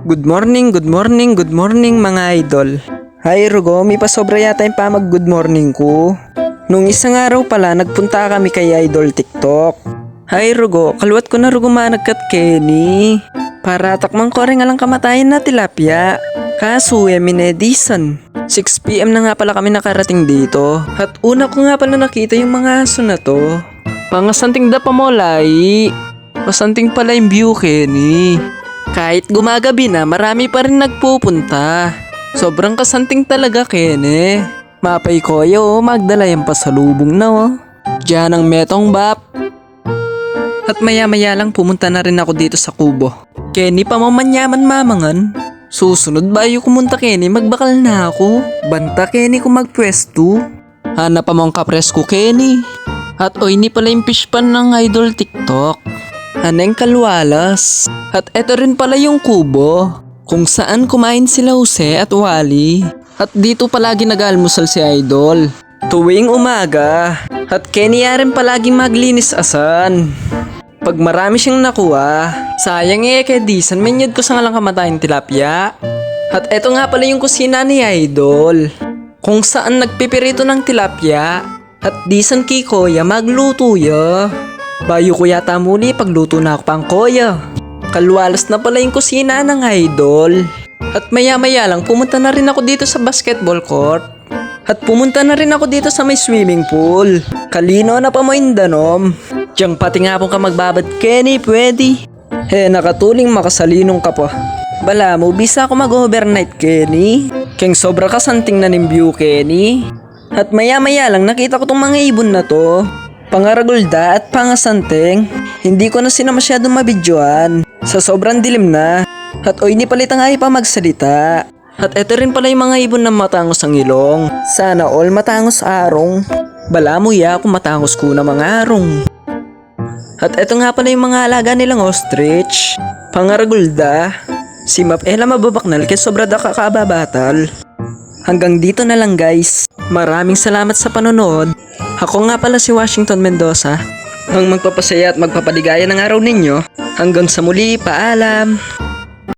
Good morning, good morning, good morning mga idol. Hi Rugo, may pasobra yata yung pamag good morning ko. Nung isang araw pala, nagpunta kami kay Idol TikTok. Hi Rugo, kaluwat ko na Rugo managkat Kenny. Para takmang ko rin alang kamatayan na tilapia. Kaso, Edison. 6 PM na nga pala kami nakarating dito. At una ko nga pala nakita yung mga aso na to. Pangasanting da pa mo, lai. Pasanting pala yung view, Kenny. Kahit gumagabi na, marami pa rin nagpupunta. Sobrang kasanting talaga, Kenny. Mapay ko magdala yung pasalubong na Diyan ang metong bap. At maya-maya lang pumunta na rin ako dito sa kubo. Kenny pa mo manyaman mamangan. Susunod ba yung kumunta, Kenny? Magbakal na ako. Banta, Kenny, kung magpwesto. Hanap pa mong kapresko, Kenny. At ni pala yung fish pan ng Idol TikTok. Haneng kalwalas. At eto rin pala yung kubo kung saan kumain sila Jose at Wally. At dito palagi nag-almusal si Idol tuwing umaga. At Kenny rin palagi maglinis asan. Pag marami siyang nakuha, sayang kay Disan menyod ko sa ngalang kamatayang tilapia. At eto nga pala yung kusina ni Idol kung saan nagpipirito ng tilapia. At Disan kay Kuya magluto ya. Bayo ko yata muli pagluto na ako pang Kuya. Kalwalas na pala yung kusina ng Idol. At maya-maya lang pumunta na rin ako dito sa basketball court. At pumunta na rin ako dito sa may swimming pool. Kalino na pa mo indanom. Diyang pati nga pong ka magbabad, Kenny, pwede. Nakatuling makasalinong ka pa. Bala mo, bisa ako mag-overnight, Kenny. Keng sobra kasanting na nimbiyo, Kenny. At maya-maya lang nakita ko tong mga ibon na to. Pangaragulda at pangasanteng. Hindi ko na sila masyadong mabidyoan sa sobrang dilim na. At ni palitan nga pa magsalita. At eto rin pala yung mga ibon na matangos ang ilong. Sana all matangos arong. Bala mo kung matangos ko na mga arong. At eto nga pala yung mga alaga nilang ostrich. Pangaragulda. Si Mapela mababaknal kaya sobra da kakababatal. Hanggang dito na lang guys. Maraming salamat sa panonood. Ako nga pala si Washington Mendoza. Ang magpapasaya at magpapaligaya ng araw ninyo. Hanggang sa muli, paalam!